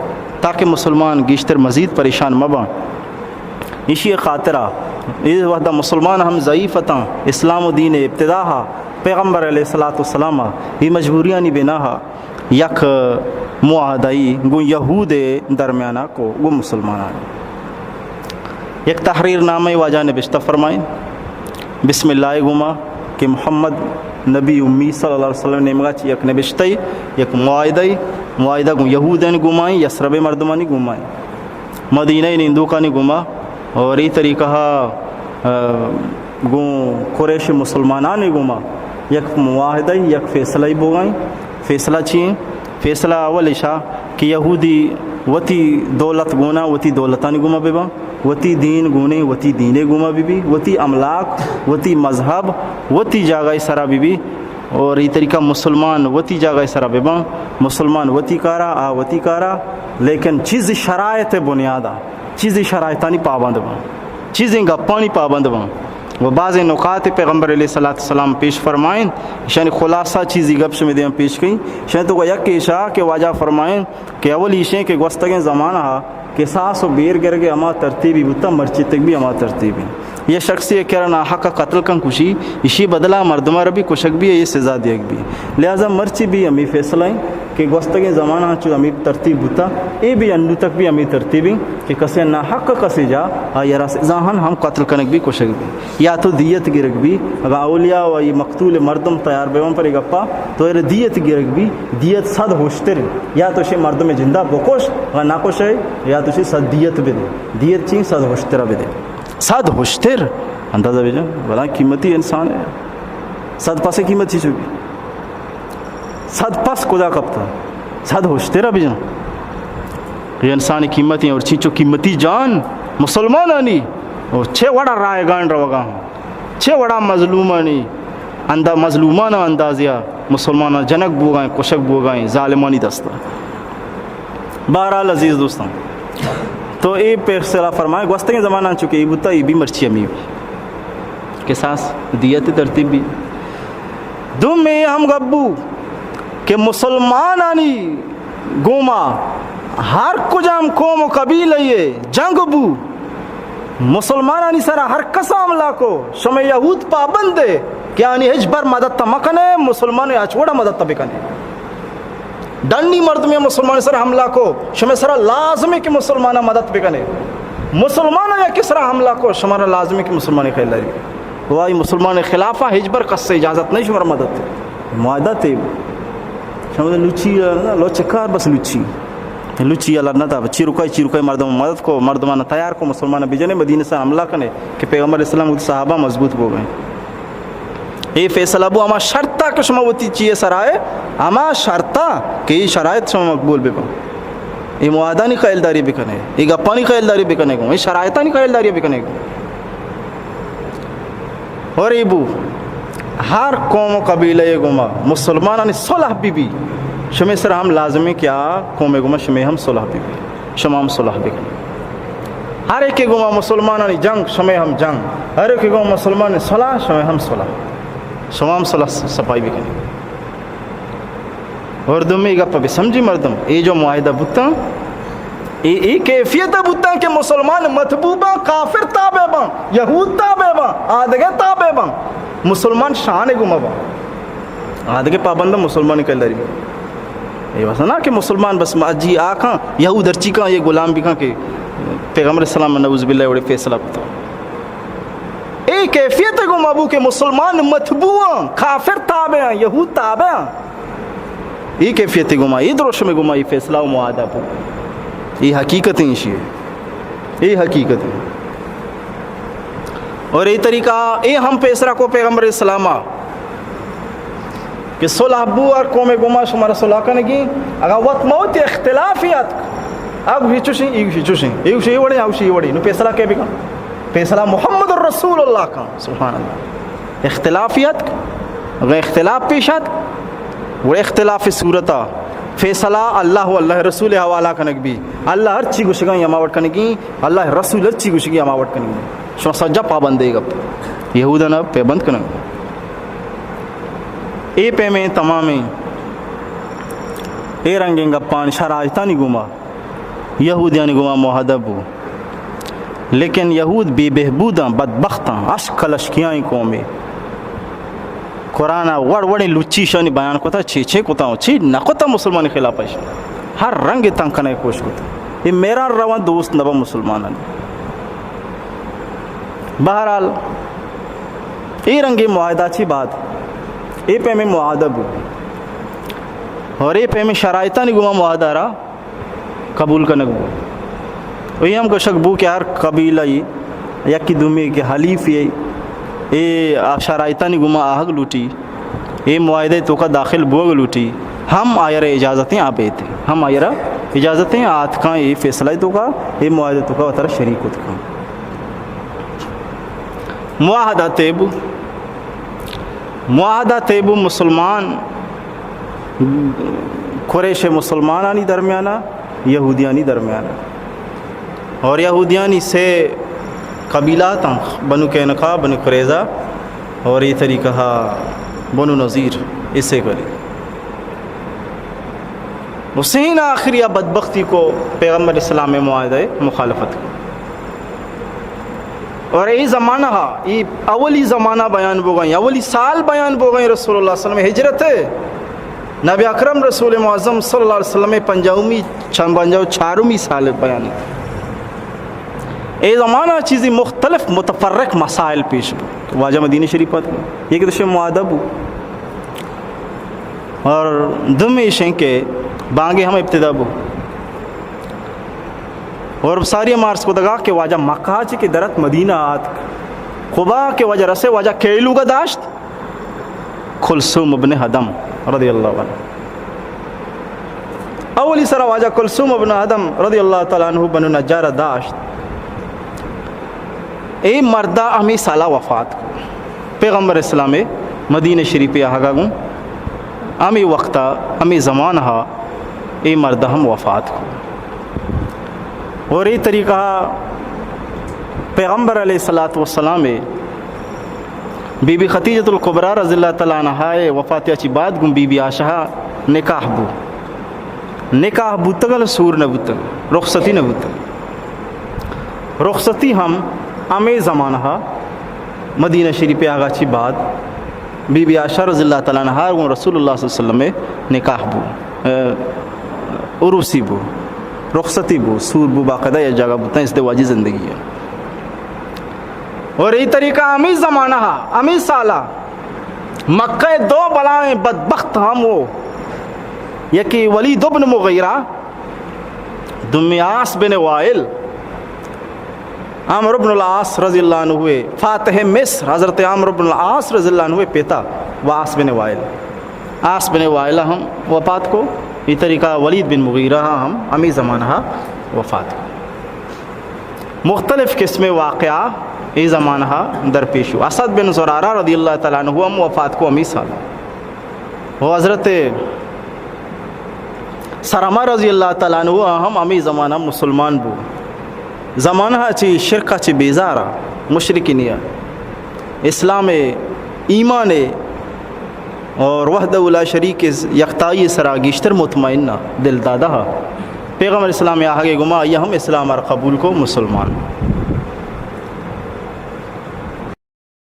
تاکہ مسلمان گشتر مزید پریشان مبا اسی خاطرہ اس وقت مسلمان ہم ضعیفتا اسلام و دین ابتداء پیغمبر علیہ السلام یہ مجبوریاں نہیں بنا یک معاہدائی گو یہود درمیانہ کو وہ مسلمان یک تحریر نامہ واجہ نبشتہ فرمائیں بسم اللہ گما کہ محمد نبی امی صلی اللہ علیہ وسلم نے مگا یک نبشتہ یک معاہدہ گو یہودین گمائیں یسرب مردمانی گمائیں مدینہ نندوکانی گما اور یہ طریقہ گو قریش مسلمانانی گما یک معاہدہ یک فیصلہ ہی بوگائیں فیصلہ چین فیصلہ اول اشا کہ یہودی وتی دولت گونا وتی دولتانی گما ببا وتی دین گونے وتی دینے گما بھی وتی املاک وتی مذہب وتی جاگہ سرا بھی اور یہ طریقہ مسلمان وتی جاگہ سرا ببا مسلمان وتی کارا آ وتی کارا لیکن چیز شرائط بنیادہ چیز شرائطانی پابند با چیزیں گپانی پابند با وہ بعض نکات پیغمبر علیہ السلام پیش فرمائیں شان خلاصہ چیزی گپ سے میں دیں پیش کہیں شان تو یک عشاء کے واجہ فرمائیں کہ اول عشاء کے گوستگیں زمانہ کہ ساس و بیر گرگے اما ترتیبی بتا مرچی تک بھی اما ترتیبی یہ شخص یہ کہہ رہا حق قتل کن کشی اسی بدلہ مردمہ ربی کشک بھی ہے یہ سزا دیکھ بھی لہذا مرچی بھی امی فیصلائیں کہ گوستگیں زمانہ چو امی ترتیب بتا اے بھی انڈو تک بھی امی ترتیبی کہ کسے نہ حق کسے جا یا سزاہن ہم قتل کنک بھی کشک بھی یا تو دیت گرک بھی اگر اولیاء و یہ مقتول مردم تیار بیوان پر گپا تو یہ دیت گرک بھی دیت صد ہوشتر یا تو شے مردم جندہ بکوش اگر نہ کش ہے یا تو شے صد دیت بھی دے دیت چین صد ہوشترہ بھی دے صد ہوشتر اندازہ بھی جا بلا قیمتی انسان ہے صد پاس قیمتی چکی صد پاس کدا کب تھا صد ہوشترہ بھی جا یہ انسانی قیمتی ہیں اور چیچو قیمتی جان مسلمان آنی اور چھے وڑا رائے گان روگا چھے وڑا مظلومانی مظلومانہ اندازیا مسلمانہ جنک بوگائیں کشک بوگائیں ظالمانی دستا بہرحال عزیز دوستان تو یہ فیصلہ فرمائے گوستگیں زمانہ آن چکے یہ بتا یہ بھی مرچی امی کے ساس دیت ترتیب بھی دم میں ہم گبو کہ مسلمان آنی گوما ہر کجام قوم و قبیل یہ جنگ بو مسلمان آنی سرا ہر قسم لاکو شمع یہود پابند دے کہ آنی ہجبر مدد تا مکنے مسلمان اچوڑا مدد تا بکنے ڈنڈی مرد میں مسلمان سر حملہ کو شمع سرا لازمی کہ مسلمانہ مدد بکنے مسلمانہ یا کس طرح حملہ کو شمارا لازمی کہ مسلمانی خیل لگے وائی مسلمان خلافہ ہجبر قص سے اجازت نہیں شمار مدد معاہدہ تے شمد لچی لوچکار بس لچی اللہ نہ تھا چیرکائی مردم مدد کو مردمان تیار کو مسلمان بجنے مدینہ سے حملہ کرنے کہ پیغمبر اسلام صحابہ مضبوط ہو گئے. یہ فیصلہ ابو اما شرطہ کہ شما ہوتی چیئے سرائے اما شرطہ کہ یہ شرائط شما مقبول بے پا یہ معاہدہ نہیں خیلداری بکنے یہ گپا نہیں خیلداری بکنے گو یہ شرائطہ نہیں خیلداری بکنے گو. اور ایبو ہر قوم و قبیلہ گما مسلمانانی صلح بی شمی سر ہم لازمی کیا قوم گما شمی ہم صلح بی شما ہم صلح بکنے ہر ایک گما مسلمانانی جنگ شمی ہم جنگ ہر ایک گما مسلمان صلح شمی ہم صلح شما ہم صلح صفائی بکنے. اور دمی گپا بھی سمجھی مردم یہ جو معاہدہ بتا یہ کیفیت بتا کہ مسلمان مطبوبہ کافر تابع با یہود تابع با آدھگے تابع با مسلمان شان گما با آدھگے پابندہ مسلمان کل داری با یہ بس نا کہ مسلمان بس جی آکھاں یہود ارچی کہاں یہ غلام بھی کہاں کہ پیغمبر السلام نعوذ باللہ وڑے فیصلہ بتا اے کیفیت گما بو کہ مسلمان مطبوعاں کافر تابع ہیں یہود تابع ہیں یہ کیفیت گما یہ دروش میں گما یہ فیصلہ و معاہدہ بو یہ حقیقتیں اسی ہے یہ حقیقت ہے. اور یہ طریقہ یہ ہم پیسرا کو پیغمبر اسلامہ کہ صلح بو اور قوم گما شمارا صلح کرنے کی اگر وقت موت اختلافیات اب ہی چوشیں یہ شئی وڑی آو شئی وڑی نو پیسرا کہہ بھی کہاں پیسرا محمد الرسول اللہ کا سبحان اللہ اختلافیات اگر اختلاف پیشات وہ اختلاف صورتہ فیصلہ اللہ و اللہ رسول حوالہ کنک بھی اللہ ہر چی گوشگاں یماوٹ کنگی اللہ رسول ہر چی گوشگی یماوٹ کنگی شما سجا پابند دے گا یہودہ نا پیبند کنگ اے پہ میں تمامیں اے رنگیں گا پان شرائطہ نہیں گما یہودیاں نہیں گما محدب ہو لیکن یہود بے بہبوداں بدبختاں اشکل اشکیاں قومیں قرآن وڑ وڑی لچی شانی بیان کو تھا چھے کو تھا چھے نہ کو تھا مسلمان خلاف ہے ہر رنگ تنگ کرنے کوش کو تھا یہ میرا روان دوست نبا مسلمان بہرحال یہ رنگی معاہدہ چی بات یہ پہ میں معاہدہ بو اور یہ پہ میں شرائطہ نہیں گما معاہدہ رہا قبول کرنے بو وہی ہم کو شک بو کہ ہر قبیلہ یا کی دمی کے حلیف یہ اے شرائطہ نہیں گما آہگ لوٹی اے معاہدے تو کا داخل بوگ لوٹی ہم آئر اجازتیں آبے تھے ہم آئر اجازتیں آت کھاں یہ فیصلہ تو کا اے معاہدے تو کا وطرہ شریکت کھاں معاہدہ تیبو مسلمان قریش مسلمانانی درمیانہ یہودیانی درمیانہ اور یہودیانی سے قبیلات بنو کینقا بنو قریظہ اور یہ طریقہ بنو نذیر اس سے کرے حسین آخری بدبختی کو پیغمبر اسلام میں معاہدہ مخالفت کو اور یہ زمانہ یہ اولی زمانہ بیان بو گئیں اولی سال بیان بو گئیں رسول اللہ صلی اللہ علیہ وسلم ہجرت ہے نبی اکرم رسول معظم صلی اللہ علیہ وسلم پنجاؤ چھارویں سال بیان اے زمانہ چیزی مختلف متفرق مسائل پیش بو واجہ مدینہ شریفات یہ کہ دشے معاہدہ بو اور دم ایشیں کے بانگے ہم ابتدا بو اور ساری مارس کو دگا کہ واجہ مکہ چی کے درت مدینہ آت خبا کے وجہ رسے واجہ کیلو کا داشت کلثوم ابن حدم رضی اللہ عنہ اولی سرا واجہ کلثوم ابن حدم رضی اللہ تعالیٰ عنہ بنو نجار داشت اے مردہ ہمیں سالہ وفات کو پیغمبر اسلام مدینہ شریف آگا گوں ہمیں وقتہ ہمیں زمانہ اے مردہ ہم وفات کو اور یہ طریقہ پیغمبر علیہ السلام بی بی خدیجۃ الکبریٰ رضی اللہ تعالیٰ عنہ وفات اچھی بعد گم بی بی عائشہ نکاح بو تگل سور نہ بوتگ رخصتی نہ بوتگ رخصتی ہم ہمیں زمانہ مدینہ شریف آگا چی بعد بی بی عائشہ رضی اللہ تعالیٰ عنہ رسول اللہ صلی اللہ علیہ وسلم میں نکاح بو عروسی بو رخصتی بو سور بو باقاعدہ یہ جگہ بوتا ہے ازدواجی زندگی ہے اور یہ طریقہ امی زمانہ امی سالہ مکہ دو بلائیں بدبخت ہم وہ یکی ولید بن مغیرہ دمیاس بن وائل عمرو بن العاص رضی اللہ عنہ ہوئے فاتح مصر حضرت عمرو بن العاص رضی اللہ عنہ ہوئے پیتا وعاص بن وائل عاص بن وائلہ ہم وفات کو یہ طریقہ ولید بن مغیرہ ہم امی زمانہ وفات کو مختلف قسم واقعہ یہ زمانہ درپیش ہوا اسد بن زرارہ رضی اللہ تعالیٰ عنہ ہم وفات کو امی سال وہ حضرت سرمہ رضی اللہ تعالیٰ عنہ ہم امی زمانہ مسلمان بو زمانہ چی شرکہ چی بیزارہ مشرکی نیا اسلام ایمان اور وحدہ لا شریک یکتائی سرا گیشتر مطمئنہ دل دادہ پیغمبر اسلام آگے گما یہ ہم اسلام اور قبول کو مسلمان